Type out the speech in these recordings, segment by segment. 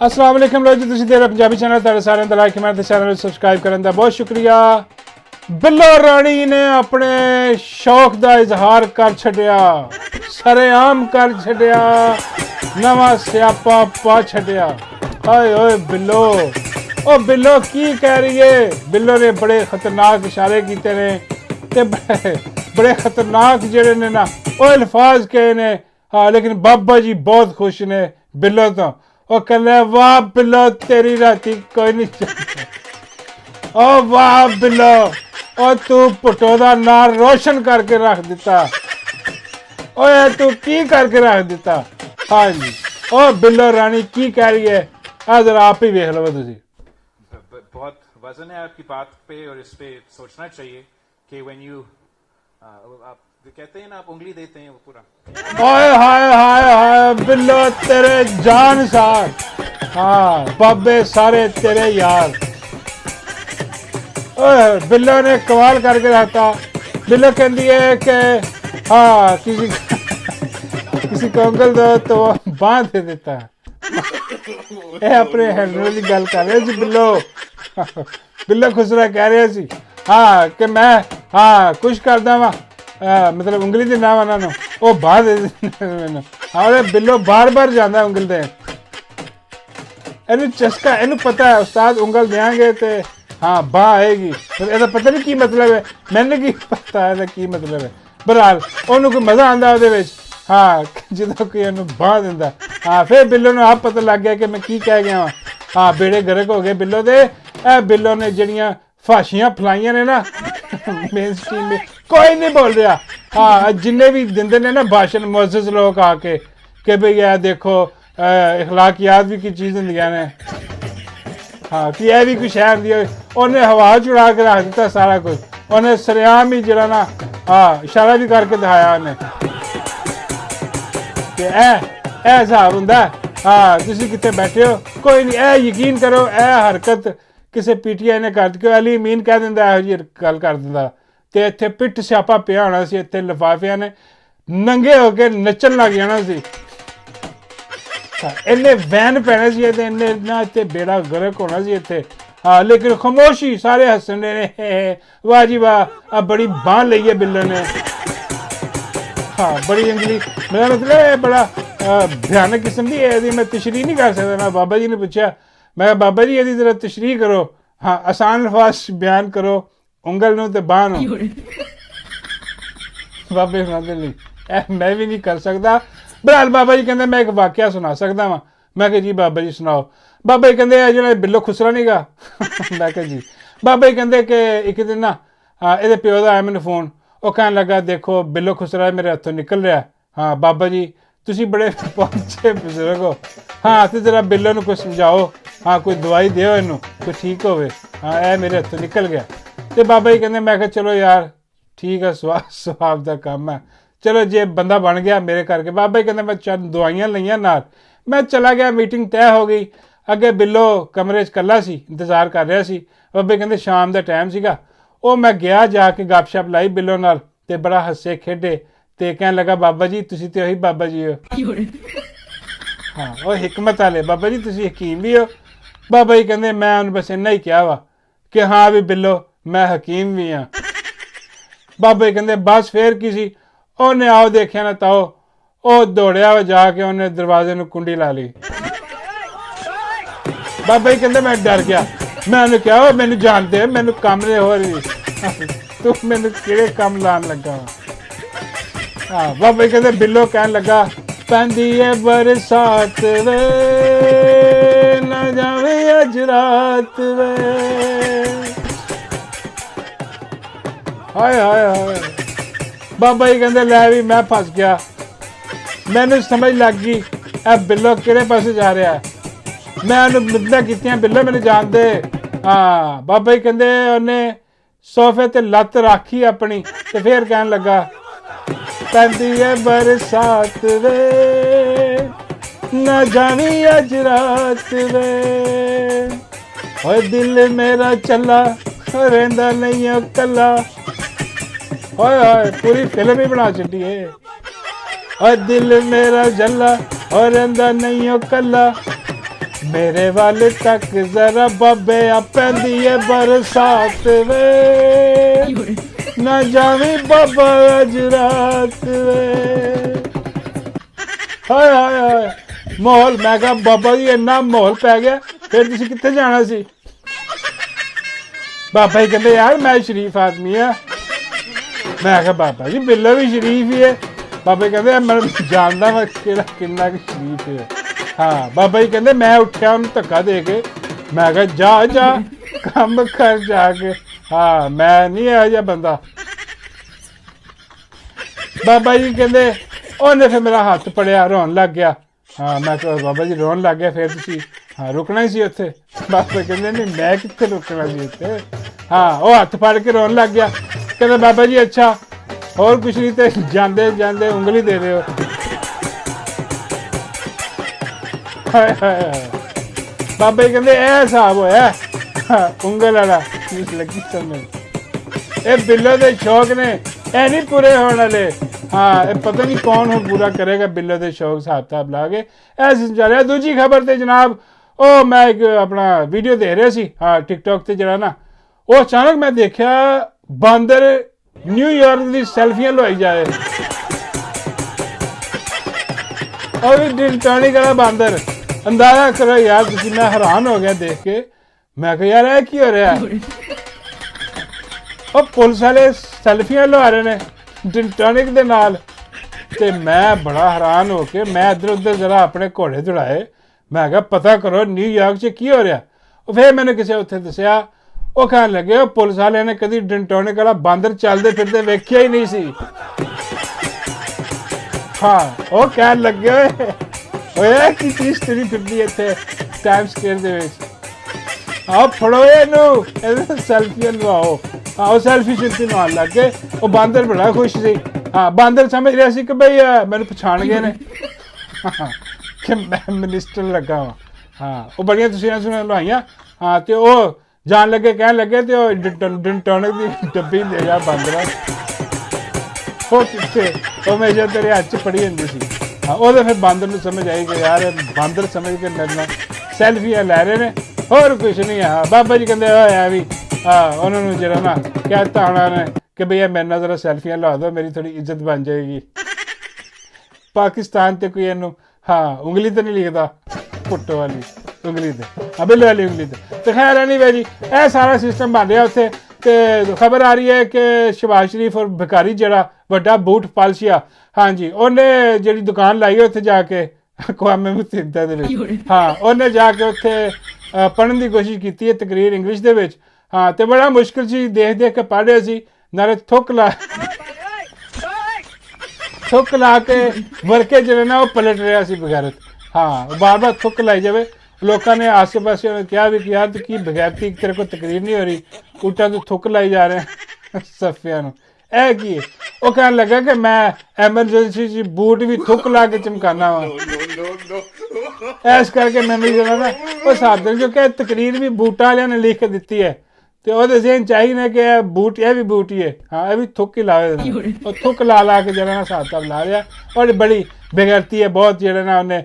अस्सलाम वालेकुम लो जी, तुसीं देख रहे पंजाबी चैनल। तुहाडे सारिਆਂ ਦਾ ਲਾਈਕ ਕਮੈਂਟ ਤੇ ਚੈਨਲ ਨੂੰ ਸਬਸਕ੍ਰਾਈਬ ਕਰਨ ਦਾ ਬਹੁਤ ਸ਼ੁਕਰੀਆ। ਬਿੱਲੋ ਰਾਣੀ ਨੇ ਆਪਣੇ ਸ਼ੌਕ ਦਾ ਇਜ਼ਹਾਰ ਕਰ ਛੱਡਿਆ, ਸਰੇਆਮ ਕਰ ਛੱਡਿਆ, ਨਵਾਂ ਸਿਆਪਾ ਪਾ ਛੱਡਿਆ। ਹਾਏ ਓਏ ਬਿੱਲੋ, ਉਹ ਬਿੱਲੋ ਕੀ ਕਹਿ ਰਹੀ ਏ। ਬਿੱਲੋ ਨੇ ਬੜੇ ਖਤਰਨਾਕ ਇਸ਼ਾਰੇ ਕੀਤੇ ਨੇ ਤੇ ਬੜੇ ਖਤਰਨਾਕ ਜਿਹੜੇ ਨੇ ਨਾ ਉਹ ਅਲਫਾਜ਼ ਕਹੇ ਨੇ। ਹਾਂ, ਲੇਕਿन ਬਾਬਾ ਜੀ ਬਹੁਤ ਖੁਸ਼ ਨੇ ਬਿੱਲੋ ਤੋਂ। ਉਹ ਕਹਿੰਦੇ ਵਾਹ ਬਿੱਲੋ ਤੇਰੀ ਰਾਤੀ ਕੋਈ ਨਹੀਂ ਚੱਲਦਾ। ਉਹ ਵਾਹ ਬਿੱਲੋ, ਉਹ ਤੂੰ ਪੁੱਟੋ ਦਾ ਨਾਂ ਰੋਸ਼ਨ ਕਰਕੇ ਰੱਖ ਦਿੱਤਾ। ਓਏ ਤੂੰ ਕੀ ਕਰਕੇ ਰੱਖ ਦਿੱਤਾ। हाँ जी, ओ बिल्लो रानी की कह रही है, जरा आप ही देख लो। तुझे बहुत वजन है आपकी बात पे और इस पे सोचना चाहिए कि व्हेन यू आप कहते हैं ना, आप उंगली देते हैं वो पूरा। ओए हाय हाय हाय बिल्लो तेरे जान सार। हाँ बाबे सारे तेरे यार। ओए बिल्लो ने कमाल करके रखता। बिल्लो कहती है कि हाँ किसी को अंकल दो तो बांध दे देता है। अपने हैंडल की गल कर रहे सी बिल्लो। बिल्लो खुसरा कह रहे सी हाँ कि मैं हाँ कुछ करदा वा, मतलब उंगली दे नाम उन्होंने वो बांध दे मैनू। हाँ बिल्लो बार बार जाता उंगल दे। इनू चस्का, इनू पता है उस्ताद उंगल देंगे तो हाँ बाह आएगी। ਇਹਦਾ पता नहीं की मतलब है, मैंने की पता है की मतलब है। बहरहाल ਉਹਨੂੰ कोई मज़ा आंदा ਉਹਦੇ ਵਿੱਚ। हाँ ਜਦੋਂ ਕੋਈ ਇਹਨੂੰ ਬਾਂਹ ਦਿੰਦਾ। हाँ फिर बिल्लो ਨੂੰ ਆਪ पता लग गया कि मैं की कह गया वा। हाँ बेड़े गरक हो गए बिल्लो दे। बिल्लो ने ਜਿਹੜੀਆਂ फाशियां फलाइया ने ना मेन स्ट्रीम में कोई नहीं बोल रहा। हाँ जिन्हें भी दिंदे ने ना भाषण मुअज़्ज़ज़ लोग आके कि भई यह देखो इखलाकियात भी की चीज़ होंदियां ने। हाँ कि यह भी कोई शहर दी उन्हें हवा चुड़ा के रख दिता सारा कुछ। उन्हें सरेआम ही जरा ना हाँ इशारा भी करके दिखाया उन्हें कि ए हिसाब हुंदा। हाँ तुसीं कित्थे बैठे हो, कोई नहीं ए यकीन करो ए हरकत किसी PTI ने कर दी। अली अमीन कह दिंदा ਇਹੋ ਜਿਹੀ ਗੱਲ ਕਰ ਦਿੰਦਾ ਤੇ ਇੱਥੇ ਪਿੱਟ ਸਿਆਪਾ ਪਿਆ ਹੋਣਾ ਸੀ। ਇੱਥੇ ਲਿਫਾਫਿਆਂ ਨੇ ਨੰਗੇ ਹੋ ਕੇ ਨੱਚਣ ਲੱਗ ਜਾਣਾ ਸੀ। ਇੰਨੇ ਵੈਨ ਪੈਣੇ ਸੀ ਤੇ ਇੰਨੇ ਨਾ ਇੱਥੇ ਬੇੜਾ ਗਰਕ ਹੋਣਾ ਸੀ ਇੱਥੇ। हाँ लेकिन खामोशी, सारे हसन ने वाह जी वाह बड़ी बांह ली है बिल्लो ने। हाँ बड़ी अंगली, मेरा मतलब बड़ा भयानक किस्म की है। मैं तशरीह नहीं कर सकता। मैं बाबा जी ने पूछा, मैं बाबा जी यदि जरा तशरीह करो। हाँ आसान अल्फाज बयान करो उंगल नूं ते बांह नूं। बाबे नहीं मैं भी नहीं कर सकता। बहरहाल बाबा जी कहते मैं एक वाकया सुना सकता वा। मैं कहा जी बाबा जी सुनाओ। बाबा जी कहते जो बिल्लो खुसरा नहीं गा। मैं कहा जी। बाबा जी कहते कि एक दिन ना ये प्यो का आया मैंने फोन। वो कहन लगा देखो बिल्लो खुसरा मेरे हथों निकल रहा। हाँ बाबा जी तुसी बड़े पहुंचे बुजुर्ग हो। हाँ तो जरा बिल्लो नूं कुछ समझाओ। हाँ कोई दवाई दो इनू कोई ठीक होवे। हाँ यह मेरे हथों निकल गया। तो बाबा जी कहते मैं कहा चलो यार ठीक है सुहाब का काम है, चलो जे बंदा बन गया मेरे करके। बाबा जी कहते मैं चल दवाइयां लईयां नाल मैं चला गया। मीटिंग तय हो गई। अगे बिल्लो कमरे च कला सी, इंतजार कर रहा सी। बाबे कहते शाम का टाइम सीगा। वो मैं गया जाके गपशप लाई बिल्लो नाल ते बड़ा हसे खेडे ते कहन लगा बाबा जी तुसी ते वही बाबा जी हो। हाँ वो हिकमत वाले बाबा जी तुसी हकीम भी हो। बाबा जी कहते मैं उन्हें बस इन्ना ही कहा वा कि हाँ भी बिल्लो मैं हकीम भी हाँ। बाबा जी कहते बस फिर की सी। उन्हें आओ देखिया ना ताओ वो दौड़िया वा जाके उन्हें दरवाजे नूं कुंडी ला ली। बाबा जी कहते मैं डर गया। मैं उन्हें कहा मैनू जानते है मैनू कम ने हो रही तू मैनू किहड़े कम लान लगा। हाँ बाबा जी कहते बिल्लो कहन लगा पैंदी है बरसात वे ना जावे अज रात वे। हाय हाय हाय। बाबा जी कहते लै भी मैं फस गया। मैनू समझ लग गई ए बिल्लो किहड़े पासे जा रहा है। मैं उन्हें मिन्नतां कीतियां बिल्लो मैनू जान दे। हाँ बाबा जी कहते उन्हें सोफे ते लत्त राखी अपनी ते फिर कहन लगा पैंदी है बरसात वे ना जावी अज रात वे। ओए दिल मेरा चला रहिंदा नहीं ओ कला। ओए ओए पूरी फिल्म ही बना छड्डी है। ओए दिल मेरा जला और रहिंदा नहीं ओ कला। ਮੇਰੇ ਵੱਲ ਤੱਕ ਜ਼ਰਾ ਬਾਬੇ ਆ ਪੈਂਦੀ ਏ ਬਰਸਾਤ ਵੇ ਨਾ ਜਾਵੀਂ ਬਾਬਾ ਅੱਜ ਰਾਤ ਵੇ ਹਾਏ ਹਾਏ ਹਾਏ ਮਾਹੌਲ ਮੈਂ ਕਿਹਾ ਬਾਬਾ ਜੀ ਇੰਨਾ ਮਾਹੌਲ ਪੈ ਗਿਆ ਫਿਰ ਤੁਸੀਂ ਕਿੱਥੇ ਜਾਣਾ ਸੀ ਬਾਬਾ ਜੀ ਕਹਿੰਦੇ ਯਾਰ ਮੈਂ ਸ਼ਰੀਫ ਆਦਮੀ ਆ ਮੈਂ ਕਿਹਾ ਬਾਬਾ ਜੀ ਬਿੱਲੋ ਵੀ ਸ਼ਰੀਫ ਹੀ ਹੈ ਬਾਬਾ ਜੀ ਕਹਿੰਦੇ ਮੈਂ ਜਾਣਦਾ ਮੈਂ ਕਿਹੜਾ ਕਿੰਨਾ ਕੁ ਸ਼ਰੀਫ ਹੈ ਹਾਂ ਬਾਬਾ ਜੀ ਕਹਿੰਦੇ ਮੈਂ ਉੱਠਿਆ ਉਹਨੂੰ ਧੱਕਾ ਦੇ ਕੇ ਮੈਂ ਕਿਹਾ ਜਾ ਜਾ ਕੰਮ ਕਰ ਜਾ ਕੇ ਹਾਂ ਮੈਂ ਨਹੀਂ ਇਹੋ ਜਿਹਾ ਬੰਦਾ ਬਾਬਾ ਜੀ ਕਹਿੰਦੇ ਉਹਨੇ ਫਿਰ ਮੇਰਾ ਹੱਥ ਫੜਿਆ ਰੋਣ ਲੱਗ ਗਿਆ ਹਾਂ ਮੈਂ ਕਿਹਾ ਬਾਬਾ ਜੀ ਰੋਣ ਲੱਗ ਗਿਆ ਫਿਰ ਤੁਸੀਂ ਹਾਂ ਰੁਕਣਾ ਹੀ ਸੀ ਉੱਥੇ ਬਾਬਾ ਕਹਿੰਦੇ ਨਹੀਂ ਮੈਂ ਕਿੱਥੇ ਰੁਕਣਾ ਸੀ ਉੱਥੇ ਹਾਂ ਉਹ ਹੱਥ ਫੜ ਕੇ ਰੋਣ ਲੱਗ ਗਿਆ ਕਹਿੰਦਾ ਬਾਬਾ ਜੀ ਅੱਛਾ ਹੋਰ ਕੁਛ ਨਹੀਂ ਤੇ ਜਾਂਦੇ ਜਾਂਦੇ ਉਂਗਲੀ ਦੇ ਦਿਓ ਹਾਏ ਹਾਏ ਬਾਬਾ ਜੀ ਕਹਿੰਦੇ ਇਹ ਹਿਸਾਬ ਹੋਇਆ ਉਂਗਲ ਵਾਲਾ ਚੀਜ਼ ਲੱਗੀ ਸਮਝ ਇਹ ਬਿੱਲੋ ਦੇ ਸ਼ੌਕ ਨੇ ਇਹ ਨਹੀਂ ਪੂਰੇ ਹੋਣ ਵਾਲੇ ਹਾਂ ਇਹ ਪਤਾ ਨਹੀਂ ਕੌਣ ਹੁਣ ਪੂਰਾ ਕਰੇਗਾ ਬਿੱਲੋ ਦੇ ਸ਼ੌਕ ਹਿਸਾਬ ਕਿਤਾਬ ਲਾ ਕੇ ਐਸੀ ਚੱਲ ਰਿਹਾ ਦੂਜੀ ਖਬਰ ਤੇ ਜਨਾਬ ਉਹ ਮੈਂ ਇੱਕ ਆਪਣਾ ਵੀਡੀਓ ਦੇਖ ਰਿਹਾ ਸੀ ਹਾਂ ਟਿਕਟੋਕ ਤੇ ਜਿਹੜਾ ਨਾ ਉਹ ਅਚਾਨਕ ਮੈਂ ਦੇਖਿਆ ਬਾਂਦਰ ਨਿਊਯਾਰਕ ਦੀ ਸੈਲਫੀਆਂ ਲਵਾਈ ਜਾਏ ਉਹ ਵੀ ਦਿਲ ਟਾਣੀ ਕਰਾ ਬਾਂਦਰ ਅੰਦਾਜ਼ਾ ਕਰੋ ਯਾਰ ਤੁਸੀਂ ਮੈਂ ਹੈਰਾਨ ਹੋ ਗਿਆ ਦੇਖ ਕੇ ਮੈਂ ਕਿਹਾ ਯਾਰ ਇਹ ਕੀ ਹੋ ਰਿਹਾ ਉਹ ਪੁਲਿਸ ਵਾਲੇ ਸੈਲਫੀਆਂ ਲਵਾ ਰਹੇ ਨੇ ਡਿੰਟੋਨਿਕ ਦੇ ਨਾਲ ਤੇ ਮੈਂ ਬੜਾ ਹੈਰਾਨ ਹੋ ਕੇ ਮੈਂ ਇੱਧਰ ਉੱਧਰ ਜ਼ਰਾ ਆਪਣੇ ਘੋੜੇ ਦੌੜਾਏ ਮੈਂ ਕਿਹਾ ਪਤਾ ਕਰੋ ਨਿਊਯਾਰਕ 'ਚ ਕੀ ਹੋ ਰਿਹਾ ਉਹ ਫਿਰ ਮੈਨੂੰ ਕਿਸੇ ਉੱਥੇ ਦੱਸਿਆ ਉਹ ਕਹਿਣ ਲੱਗੇ ਉਹ ਪੁਲਿਸ ਵਾਲਿਆਂ ਨੇ ਕਦੀ ਡਿੰਟੋਨਿਕ ਵਾਲਾ ਬਾਂਦਰ ਚੱਲਦੇ ਫਿਰਦੇ ਵੇਖਿਆ ਹੀ ਨਹੀਂ ਸੀ ਹਾਂ ਉਹ ਕਹਿਣ ਲੱਗੇ ਓਏ ਕੀ ਚੀਜ਼ ਤੇਰੀ ਫਿਰਦੀ ਇੱਥੇ ਟਾਈਮ ਸਕੁਏਅਰ ਦੇ ਵਿੱਚ ਆਓ ਫੜੋ ਇਹਨੂੰ ਇਹਦੇ ਸੈਲਫੀ ਲਵਾਓ ਉਹ ਸੈਲਫੀ ਸ਼ਿਲਫੀ ਨਾਲ ਲੱਗ ਕੇ ਉਹ ਬਾਂਦਰ ਬੜਾ ਖੁਸ਼ ਸੀ ਹਾਂ ਬਾਂਦਰ ਸਮਝ ਰਿਹਾ ਸੀ ਕਿ ਬਈ ਮੈਨੂੰ ਪਛਾਣ ਗਏ ਨੇ ਕਿ ਮੈਂ ਮਿਨਿਸਟਰ ਲੱਗਾ ਵਾਂ ਹਾਂ ਉਹ ਬੜੀਆਂ ਤਸਵੀਰਾਂ ਸੁਣਨ ਲਵਾਈਆਂ ਹਾਂ ਤੇ ਉਹ ਜਾਣ ਲੱਗੇ ਕਹਿਣ ਲੱਗੇ ਤੇ ਉਹ ਡਿੰਟੋਨਿਕ ਦੀ ਡੱਬੀ ਲੈ ਜਾ ਬਾਂਦਰਾ ਉਹ ਕਿੱਥੇ ਉਹ ਮੈਂ ਜਦ ਤੇਰੇ ਹੱਥ 'ਚ ਫੜੀ ਹੁੰਦੀ ਸੀ ਹਾਂ ਉਹਦੇ ਫਿਰ ਬਾਂਦਰ ਨੂੰ ਸਮਝ ਆਈ ਕਿ ਯਾਰ ਬਾਂਦਰ ਸਮਝ ਕੇ ਮੇਰੇ ਨਾਲ ਸੈਲਫੀਆਂ ਲੈ ਰਹੇ ਨੇ ਹੋਰ ਕੁਛ ਨਹੀਂ ਆ ਬਾਬਾ ਜੀ ਕਹਿੰਦੇ ਹੋਇਆ ਵੀ ਹਾਂ ਉਹਨਾਂ ਨੂੰ ਜਿਹੜਾ ਨਾ ਕਹਿਤਾ ਉਹਨਾਂ ਨੇ ਕਿ ਭਈਆ ਮੇਰੇ ਨਾਲ ਜ਼ਰਾ ਸੈਲਫੀਆਂ ਲਾ ਦਿਓ ਮੇਰੀ ਥੋੜੀ ਇੱਜ਼ਤ ਬਣ ਜਾਏਗੀ ਪਾਕਿਸਤਾਨ ਤੇ ਕੋਈ ਇਹਨੂੰ ਹਾਂ ਉਂਗਲੀ ਤੇ ਨਹੀਂ ਲਿਖਦਾ ਪੁੱਟੋ ਵਾਲੀ ਉਂਗਲੀ ਤੇ ਬਿੱਲੇ ਵਾਲੀ ਉਂਗਲੀ ਤੇ ਖੈਰ ਨਹੀਂ ਵੇ ਜੀ ਇਹ ਸਾਰਾ ਸਿਸਟਮ ਬਣ ਰਿਹਾ ਉੱਥੇ ਤੇ ਖਬਰ ਆ ਰਹੀ ਹੈ ਕਿ ਸ਼ਹਿਬਾਜ਼ ਸ਼ਰੀਫ ਔਰ ਭਿਕਾਰੀ ਜਿਹੜਾ ਵੱਡਾ ਬੂਟ ਪਾਲਸ਼ੀਆ ਹਾਂਜੀ ਉਹਨੇ ਜਿਹੜੀ ਦੁਕਾਨ ਲਾਈ ਉੱਥੇ ਜਾ ਕੇ ਅਕਵਾਮੇ ਮੁਤਹਿਦਾ ਦੇ ਵਿੱਚ ਹਾਂ ਉਹਨੇ ਜਾ ਕੇ ਉੱਥੇ ਪੜ੍ਹਨ ਦੀ ਕੋਸ਼ਿਸ਼ ਕੀਤੀ ਹੈ ਤਕਰੀਰ ਇੰਗਲਿਸ਼ ਦੇ ਵਿੱਚ ਹਾਂ ਤੇ ਬੜਾ ਮੁਸ਼ਕਿਲ ਸੀ ਦੇਖ ਦੇਖ ਕੇ ਪੜ੍ਹ ਰਿਹਾ ਸੀ ਨਾਲੇ ਥੁੱਕ ਲਾ ਕੇ ਵਰਕੇ ਜਿਹੜੇ ਨਾ ਉਹ ਪਲਟ ਰਿਹਾ ਸੀ ਬਗੈਰਤ ਹਾਂ ਬਾਰ-ਬਾਰ ਥੁੱਕ ਲਾਈ ਜਾਵੇ ਲੋਕਾਂ ਨੇ ਆਸੇ-ਪਾਸੇ ਉਹਨੇ ਕਿਹਾ ਵੀ ਕਿ ਯਾਰ ਤੂੰ ਕੀ ਬਗੈਰਤੀ ਤੇਰੇ ਕੋਲ ਤਕਰੀਰ ਨਹੀਂ ਹੋ ਰਹੀ ਉਲਟਾ ਤੂੰ ਥੁੱਕ ਲਾਈ ਜਾ ਰਿਹਾ ਸਫਿਆਂ ਨੂੰ ਇਹ ਕੀ ਹੈ ਉਹ ਕਹਿਣ ਲੱਗਾ ਕਿ ਮੈਂ ਐਮਰਜੈਂਸੀ 'ਚ ਬੂਟ ਵੀ ਥੁੱਕ ਲਾ ਕੇ ਚਮਕਾਨਾ ਵਾ ਇਸ ਕਰਕੇ ਮੈਨੂੰ ਜਿਹੜਾ ਨਾ ਉਹ ਹਿਸਾਬ ਦੇ ਕਿਉਂਕਿ ਤਕਰੀਰ ਵੀ ਬੂਟਾਂ ਵਾਲਿਆਂ ਨੇ ਲਿਖ ਕੇ ਦਿੱਤੀ ਹੈ ਤੇ ਉਹਦੇ ਜ਼ਿਹਨ ਚਾਹੀਦਾ ਕਿ ਇਹ ਬੂਟ ਇਹ ਵੀ ਬੂਟ ਹੀ ਹੈ ਹਾਂ ਇਹ ਵੀ ਥੁੱਕ ਹੀ ਲਾਵੇ ਉਹ ਥੁੱਕ ਲਾ ਕੇ ਜਿਹੜਾ ਨਾ ਹਿਸਾਬ ਕਿਤਾਬ ਲਾ ਰਿਹਾ ਔਰ ਬੜੀ ਬੇਗੈਰਤੀ ਹੈ ਬਹੁਤ ਜਿਹੜਾ ਨਾ ਉਹਨੇ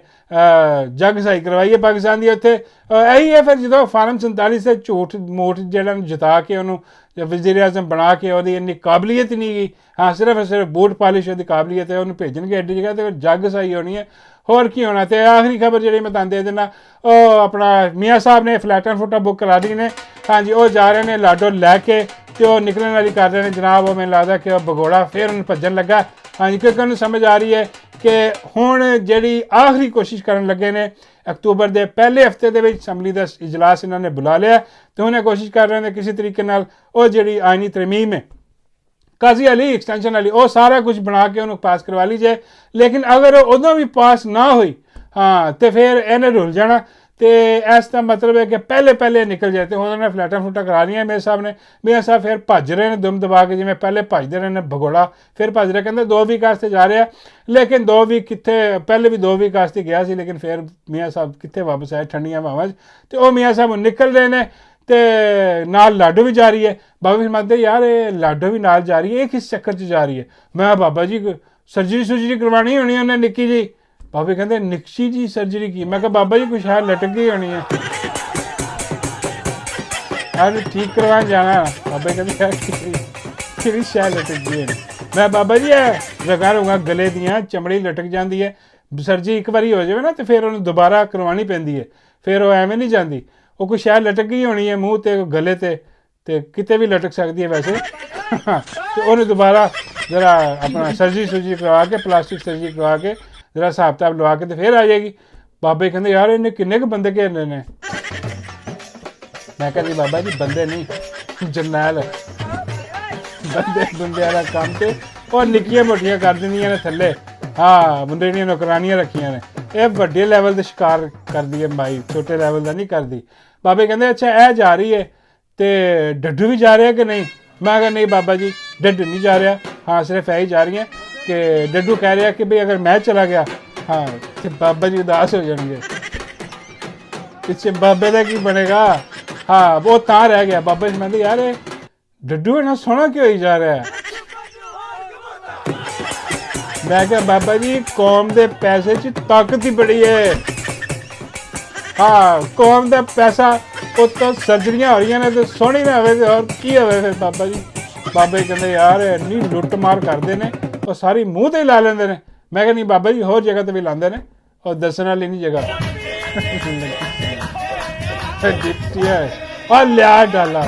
ਜੱਗ ਸਹੀ ਕਰਵਾਈ ਹੈ ਪਾਕਿਸਤਾਨ ਦੀ ਉੱਥੇ ਇਹੀ ਹੈ ਫਿਰ ਜਦੋਂ ਫਾਰਮ 47 ਸੇ ਝੂਠ ਮੋਟ ਜਿਹੜਾ ਨੂੰ ਜਿਤਾ ਕੇ ਉਹਨੂੰ ਵਜ਼ੀਰ ਆਜ਼ਮ ਬਣਾ ਕੇ ਉਹਦੀ ਇੰਨੀ ਕਾਬਲੀਅਤ ਨਹੀਂ ਗਈ ਹਾਂ ਸਿਰਫ ਬੂਟ ਪਾਲਿਸ਼ ਉਹਦੀ ਕਾਬਲੀਅਤ ਹੈ ਉਹਨੂੰ ਭੇਜਣਗੇ ਐਡੀ ਜਗ੍ਹਾ ਤੇ ਜੱਗ ਸਹੀ ਹੋਣੀ ਹੈ ਹੋਰ ਕੀ ਹੋਣਾ ਤੇ ਆਖਰੀ ਖਬਰ ਜਿਹੜੀ ਮੈਂ ਤੁਹਾਨੂੰ ਦੇ ਦਿੰਦਾ ਉਹ ਆਪਣਾ ਮੀਆਂ ਸਾਹਿਬ ਨੇ ਫਲੈਟਾਂ ਫੁੱਟਾਂ ਬੁੱਕ ਕਰਾ ਦੀ ਨੇ ਹਾਂਜੀ ਉਹ ਜਾ ਰਹੇ ਨੇ ਲਾਡੋ ਲੈ ਕੇ ਤੇ ਉਹ ਨਿਕਲਣ ਵਾਲੀ ਕਰ ਰਹੇ ਨੇ ਜਨਾਬ ਉਹ ਮੈਨੂੰ ਲੱਗਦਾ ਕਿ ਉਹ ਭਗੌੜਾ ਫਿਰ ਉਹਨੂੰ ਭੱਜਣ ਲੱਗਾ ਹਾਂਜੀ ਕਿਉਂਕਿ ਉਹਨੂੰ ਸਮਝ ਆ ਰਹੀ ਹੈ ਕਿ ਹੁਣ ਜਿਹੜੀ ਆਖਰੀ ਕੋਸ਼ਿਸ਼ ਕਰਨ ਲੱਗੇ ਨੇ ਅਕਤੂਬਰ ਦੇ ਪਹਿਲੇ ਹਫਤੇ ਦੇ ਵਿੱਚ ਅਸੈਂਬਲੀ ਦਾ ਇਜਲਾਸ ਇਹਨਾਂ ਨੇ ਬੁਲਾ ਲਿਆ ਤੇ ਉਹਨੇ ਕੋਸ਼ਿਸ਼ ਕਰ ਰਹੇ ਨੇ ਕਿਸੇ ਤਰੀਕੇ ਨਾਲ ਉਹ ਜਿਹੜੀ ਆਇਨੀ ਤਰਮੀਮ ਹੈ ਕਾਜ਼ੀ ਅਲੀ ਐਕਸਟੈਂਸ਼ਨ ਵਾਲੀ ਉਹ ਸਾਰਾ ਕੁਝ ਬਣਾ ਕੇ ਉਹਨੂੰ ਪਾਸ ਕਰਵਾ ਲਈ ਜਾਏ ਲੇਕਿਨ ਅਗਰ ਉਦੋਂ ਵੀ ਪਾਸ ਨਾ ਹੋਈ ਹਾਂ ਤੇ ਫਿਰ ਇਹਨੇ ਰੁਲ ਜਾਣਾ ਤੇ ਇਸ ਦਾ ਮਤਲਬ ਹੈ ਕਿ ਪਹਿਲੇ ਨਿਕਲ ਜਾਏ ਤੇ ਉਹਨਾਂ ਨੇ ਫਲੈਟਾਂ ਫੁੱਟਾਂ ਕਰਾ ਲਈਆਂ ਮੇਰੇ ਸਾਹਿਬ ਫਿਰ ਭੱਜ ਰਹੇ ਨੇ ਦੁਮ ਦਬਾ ਕੇ ਜਿਵੇਂ ਪਹਿਲੇ ਭੱਜਦੇ ਰਹੇ ਨੇ ਭਗੌੜਾ ਫਿਰ ਭੱਜ ਰਿਹਾ ਕਹਿੰਦੇ 2 ਵੀਕ ਵਾਸਤੇ ਜਾ ਰਿਹਾ ਲੇਕਿਨ 2 ਵੀਕ ਕਿੱਥੇ ਪਹਿਲੇ ਵੀ 2 ਵੀਕ ਵਾਸਤੇ ਗਿਆ ਸੀ ਲੇਕਿਨ ਫਿਰ ਮੀਆਂ ਸਾਹਿਬ ਕਿੱਥੇ ਵਾਪਸ ਆਏ ਠੰਡੀਆਂ ਹਵਾਵਾਂ 'ਚ ਤੇ ਉਹ ਮੀਆਂ ਸਾਹਿਬ ਨਿਕਲ ਰਹੇ ਨੇ ਤੇ ਨਾਲ ਲਾਡੋ ਵੀ ਜਾ ਰਹੀ ਹੈ ਬਾਬਾ ਫਰਮਾਉਂਦੇ ਯਾਰ ਇਹ ਲਾਡੋ ਵੀ ਨਾਲ ਜਾ ਰਹੀ ਹੈ ਇਹ ਕਿਸ ਚੱਕਰ 'ਚ ਜਾ ਰਹੀ ਹੈ ਮੈਂ ਬਾਬਾ ਜੀ ਸਰਜਰੀ ਕਰਵਾਉਣੀ ਹੋਣੀ ਉਹਨੇ ਨਿੱਕੀ ਜੀ ਬਾਬੇ ਕਹਿੰਦੇ ਨਿੱਕੀ ਜੀ ਸਰਜਰੀ ਕੀ? ਮੈਂ ਕਿਹਾ ਬਾਬਾ ਜੀ ਕੁਛ ਹੈ ਲਟਕ ਗਈ ਹੋਣੀ ਹੈ, ਅੱਜ ਠੀਕ ਕਰਵਾਉਣ ਜਾਣਾ। ਬਾਬੇ ਕਹਿੰਦੇ ਕਿਹੜੀ ਸ਼ੈ ਲਟਕ ਗਈ ਹੈ? ਮੈਂ ਬਾਬਾ ਜੀ ਇਹ ਰਗਾਂ ਰੁਗਾਂ ਗਲੇ ਦੀਆਂ ਚਮੜੀ ਲਟਕ ਜਾਂਦੀ ਹੈ, ਸਰਜਰੀ ਇੱਕ ਵਾਰੀ ਹੋ ਜਾਵੇ ਨਾ ਤੇ ਫਿਰ ਉਹਨੂੰ ਦੁਬਾਰਾ ਕਰਵਾਉਣੀ ਪੈਂਦੀ ਹੈ, ਫਿਰ ਉਹ ਐਵੇਂ ਨਹੀਂ ਜਾਂਦੀ। ਉਹ ਕੋਈ ਸ਼ੈ ਲਟਕ ਗਈ ਹੋਣੀ ਹੈ ਮੂੰਹ ਤੇ ਗਲੇ ਤੇ ਕਿਤੇ ਵੀ ਲਟਕ ਸਕਦੀ ਹੈ ਵੈਸੇ। ਤੇ ਉਹਨੂੰ ਦੁਬਾਰਾ ਜ਼ਰਾ ਆਪਣਾ ਸਰਜਰੀ ਕਰਵਾ ਕੇ, ਪਲਾਸਟਿਕ ਸਰਜਰੀ ਕਰਵਾ ਕੇ ਜ਼ਰਾ ਹਿਸਾਬ ਕਿਤਾਬ ਲਵਾ ਕੇ ਤੇ ਫਿਰ ਆ ਜਾਏਗੀ। ਬਾਬੇ ਕਹਿੰਦੇ ਯਾਰ ਇਹਨੇ ਕਿੰਨੇ ਕੁ ਬੰਦੇ ਘੇਰਨੇ ਨੇ? ਮੈਂ ਕਹਿੰਦੀ ਬਾਬਾ ਜੀ ਬੰਦੇ ਨਹੀਂ, ਜਰਨੈਲ ਬੰਦੇ ਵਾਲਾ ਕੰਮ ਤੇ ਉਹ ਨਿੱਕੀਆਂ ਮੋਟੀਆਂ ਕਰ ਦਿੰਦੀਆਂ ਨੇ ਥੱਲੇ। ਹਾਂ, ਮੁੰਡੇ ਦੀਆਂ ਨੌਕਰਾਨੀਆਂ ਰੱਖੀਆਂ ਨੇ। ਇਹ ਵੱਡੇ ਲੈਵਲ ਦੇ ਸ਼ਿਕਾਰ ਕਰਦੀ ਹੈ ਮਾਈ, ਛੋਟੇ ਲੈਵਲ ਦਾ ਨਹੀਂ ਕਰਦੀ। ਬਾਬੇ ਕਹਿੰਦੇ ਅੱਛਾ ਇਹ ਜਾ ਰਹੀ ਹੈ ਤੇ ਡੱਡੂ ਵੀ ਜਾ ਰਿਹਾ ਕਿ ਨਹੀਂ? ਮੈਂ ਕਿਹਾ ਨਹੀਂ ਬਾਬਾ ਜੀ ਡੱਡੂ ਨਹੀਂ ਜਾ ਰਿਹਾ, ਹਾਂ ਸਿਰਫ ਇਹ ਹੀ ਜਾ ਰਹੀਆਂ ਕਿ ਡੱਡੂ ਕਹਿ ਰਿਹਾ ਕਿ ਬਈ ਅਗਰ ਮੈਂ ਚਲਾ ਗਿਆ ਹਾਂ ਤੇ ਬਾਬਾ ਜੀ ਉਦਾਸ ਹੋ ਜਾਣਗੇ, ਪਿੱਛੇ ਬਾਬੇ ਦਾ ਕੀ ਬਣੇਗਾ? ਹਾਂ ਉਹ ਤਾਂ ਰਹਿ ਗਿਆ। ਬਾਬਾ ਜੀ ਕਹਿੰਦੇ ਯਾਰ ਇਹ ਡੱਡੂ ਇੰਨਾ ਸੋਹਣਾ ਕਿਉਂ ਹੋਈ ਜਾ ਰਿਹਾ ਹੈ? ਮੈਂ ਕਿਹਾ ਬਾਬਾ ਜੀ ਕੌਮ ਦੇ ਪੈਸੇ 'ਚ ਤਾਕਤ ਹੀ ਬੜੀ ਹੈ। ਹਾਂ ਕੌਮ ਦਾ ਪੈਸਾ ਉਹ ਤਾਂ ਸਰਜਰੀਆਂ ਹੋ ਰਹੀਆਂ ਨੇ ਤੇ ਸੋਹਣੀ ਨਾ ਹੋਵੇ ਤੇ ਹੋਰ ਕੀ ਹੋਵੇ ਫਿਰ ਬਾਬਾ ਜੀ? ਬਾਬੇ ਕਹਿੰਦੇ ਯਾਰ ਇੰਨੀ ਲੁੱਟ ਮਾਰ ਕਰਦੇ ਨੇ, ਉਹ ਸਾਰੀ ਮੂੰਹ ਤੇ ਹੀ ਲਾ ਲੈਂਦੇ ਨੇ। ਮੈਂ ਕਿਹਾ ਨਹੀਂ ਬਾਬਾ ਜੀ ਹੋਰ ਜਗ੍ਹਾ ਤੇ ਵੀ ਲਾਉਂਦੇ ਨੇ, ਉਹ ਦੱਸਣ ਵਾਲੀ ਨਹੀਂ ਜਗ੍ਹਾ। ਜਿੱਤੀ ਹੈ ਉਹ ਲਿਆ ਡਾਲਾ।